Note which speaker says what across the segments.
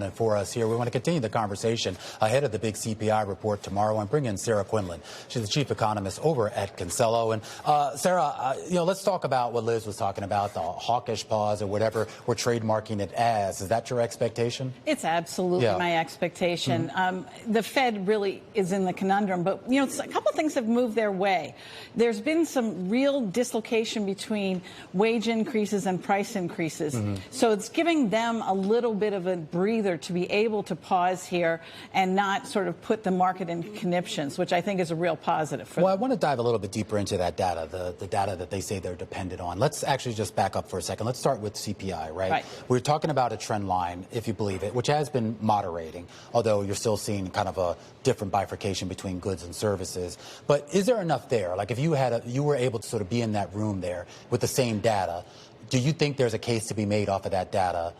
Speaker 1: And for us here, we want to continue the conversation ahead of the big CPI report tomorrow and bring in Sarah Quinlan. She's the chief economist over at Consello. And Sarah, let's talk about what Liz was talking about, the hawkish pause or whatever we're trademarking it as. Is that your expectation?
Speaker 2: It's absolutely my expectation. The Fed really is in the conundrum, but a couple of things have moved their way. There's been some real dislocation between wage increases and price increases. So it's giving them a little bit of a breather to be able to pause here and not sort of put the market in conniptions, which I think is a real positive for them.
Speaker 1: I want to dive a little bit deeper into that data, the data that they say they're dependent on. Let's actually just back up for a second. Let's start with CPI, right? We're talking about a trend line, if you believe it, which has been moderating, although you're still seeing kind of a different bifurcation between goods and services. But is there enough there? Like if you were able to sort of be in that room there with the same data, do you think there's a case to be made off of that data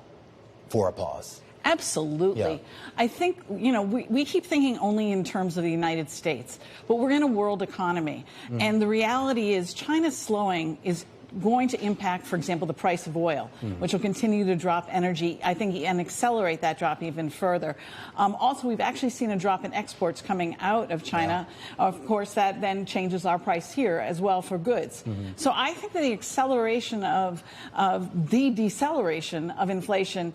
Speaker 1: for a pause?
Speaker 2: Absolutely. I think, we keep thinking only in terms of the United States, but we're in a world economy. And the reality is China's slowing is going to impact, for example, the price of oil, which will continue to drop energy, I think, and accelerate that drop even further. Also, we've actually seen a drop in exports coming out of China. Of course, that then changes our price here as well for goods. So I think that the acceleration of the deceleration of inflation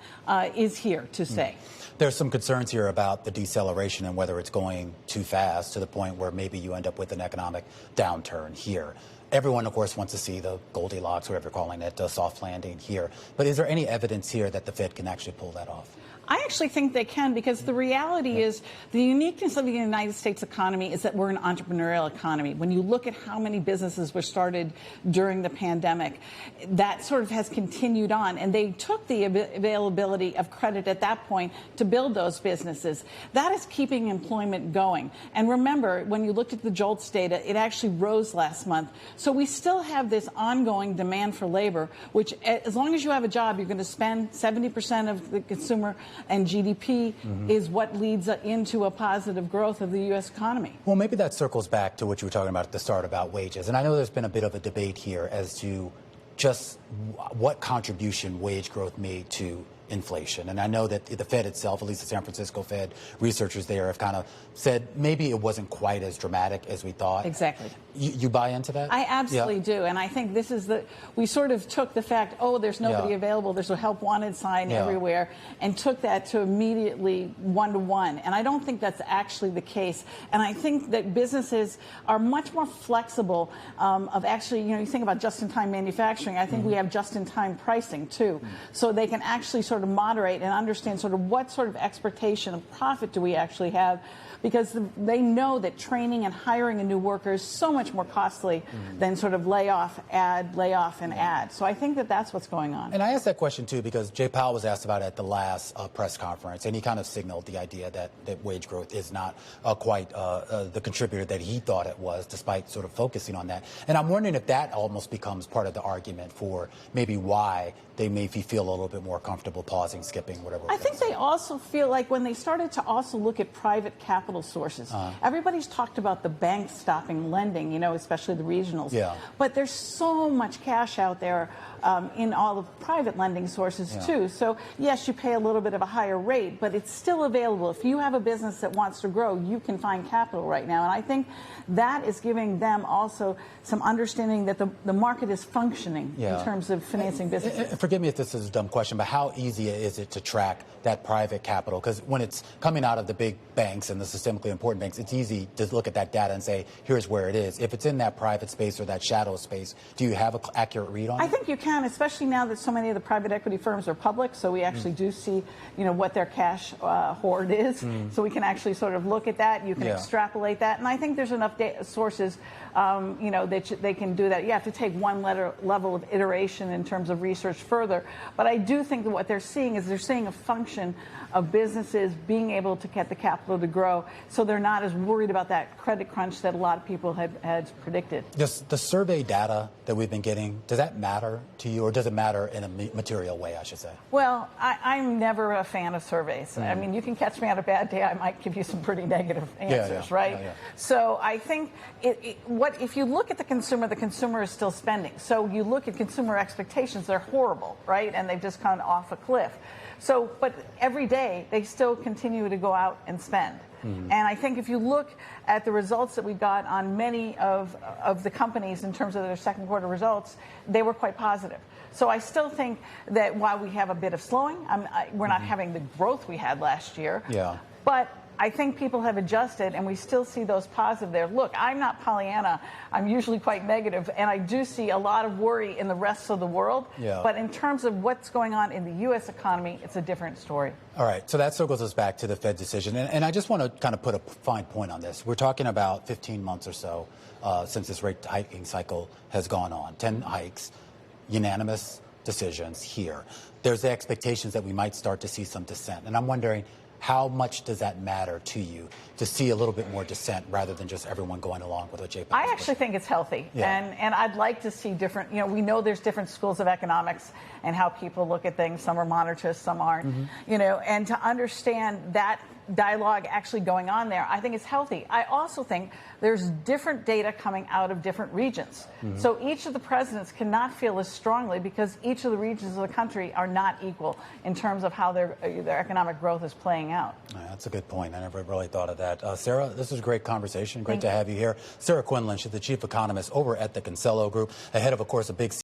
Speaker 2: is here to stay.
Speaker 1: There's some concerns here about the deceleration and whether it's going too fast to the point where maybe you end up with an economic downturn here. Everyone, of course, wants to see the Goldilocks, whatever you're calling it, a soft landing here. But is there any evidence here that the Fed can actually pull that off?
Speaker 2: I actually think they can, because the reality is the uniqueness of the United States economy is that we're an entrepreneurial economy. When you look at how many businesses were started during the pandemic, that sort of has continued on. And they took the availability of credit at that point to build those businesses. That is keeping employment going. And remember, when you looked at the JOLTS data, it actually rose last month. So we still have this ongoing demand for labor, which as long as you have a job, you're going to spend 70% of the consumer and GDP is what leads into a positive growth of the U.S. economy.
Speaker 1: Well, maybe that circles back to what you were talking about at the start about wages. And I know there's been a bit of a debate here as to just what contribution wage growth made to inflation. And I know that the Fed itself, at least the San Francisco Fed, researchers there have kind of said maybe it wasn't quite as dramatic as we thought.
Speaker 2: Exactly.
Speaker 1: You buy into that?
Speaker 2: I absolutely do. And I think this is we sort of took the fact, there's nobody available, there's a help wanted sign everywhere, and took that to immediately one-to-one. And I don't think that's actually the case. And I think that businesses are much more flexible of actually, you think about just-in-time manufacturing. I think we have just-in-time pricing, too. So they can actually sort of moderate and understand sort of what sort of expectation of profit do we actually have, because they know that training and hiring a new worker is so much more costly than sort of layoff, and add. So I think that that's what's going on.
Speaker 1: And I asked that question, too, because Jay Powell was asked about it at the last press conference, and he kind of signaled the idea that wage growth is not quite the contributor that he thought it was, despite sort of focusing on that. And I'm wondering if that almost becomes part of the argument for maybe why they maybe feel a little bit more comfortable pausing, skipping, whatever.
Speaker 2: I think they also feel like when they started to also look at private capital sources, everybody's talked about the banks stopping lending, especially the regionals. But there's so much cash out there in all of private lending sources, too. So, yes, you pay a little bit of a higher rate, but it's still available. If you have a business that wants to grow, you can find capital right now. And I think that is giving them also some understanding that the market is functioning in terms of financing businesses.
Speaker 1: Forgive me if this is a dumb question, but how easy is it to track that private capital? Because when it's coming out of the big banks and the systemically important banks, it's easy to look at that data and say, here's where it is. If it's in that private space or that shadow space, do you have an accurate read on it?
Speaker 2: I think you can, especially now that so many of the private equity firms are public, so we actually do see, what their cash hoard is. So we can actually sort of look at that. You can extrapolate that. And I think there's enough sources, that they can do that. You have to take one level of iteration in terms of research further. But I do think that what they're seeing is they're seeing a function of businesses being able to get the capital to grow, so they're not as worried about that credit crunch that a lot of people had predicted.
Speaker 1: Does the survey data that we've been getting, does that matter to you, or does it matter in a material way, I should say?
Speaker 2: Well, I'm never a fan of surveys. I mean, you can catch me on a bad day, I might give you some pretty negative answers, right? So I think if you look at the consumer is still spending. So you look at consumer expectations, they're horrible, right? And they've just gone off a cliff. cliff. So, but every day they still continue to go out and spend. And I think if you look at the results that we got on many of the companies in terms of their second quarter results, they were quite positive. So I still think that while we have a bit of slowing, we're not having the growth we had last year.
Speaker 1: Yeah.
Speaker 2: But I think people have adjusted, and we still see those positive there. Look, I'm not Pollyanna. I'm usually quite negative, and I do see a lot of worry in the rest of the world.
Speaker 1: Yeah.
Speaker 2: But in terms of what's going on in the U.S. economy, it's a different story.
Speaker 1: All right, so that circles us back to the Fed decision. And I just want to kind of put a fine point on this. We're talking about 15 months or so since this rate hiking cycle has gone on. 10 hikes, unanimous decisions here. There's the expectations that we might start to see some dissent. And I'm wondering, how much does that matter to you to see a little bit more dissent rather than just everyone going along with what JP?
Speaker 2: I actually think it's healthy.
Speaker 1: Yeah.
Speaker 2: And I'd like to see different, we know there's different schools of economics and how people look at things. Some are monetarists, some aren't, and to understand that dialogue actually going on there, I think it's healthy. I also think there's different data coming out of different regions. So each of the presidents cannot feel as strongly because each of the regions of the country are not equal in terms of how their economic growth is playing out.
Speaker 1: That's a good point. I never really thought of that. Sarah, this was a great conversation. Great to have you here. Sarah Quinlan, she's the chief economist over at the Consello Group, ahead of course, a big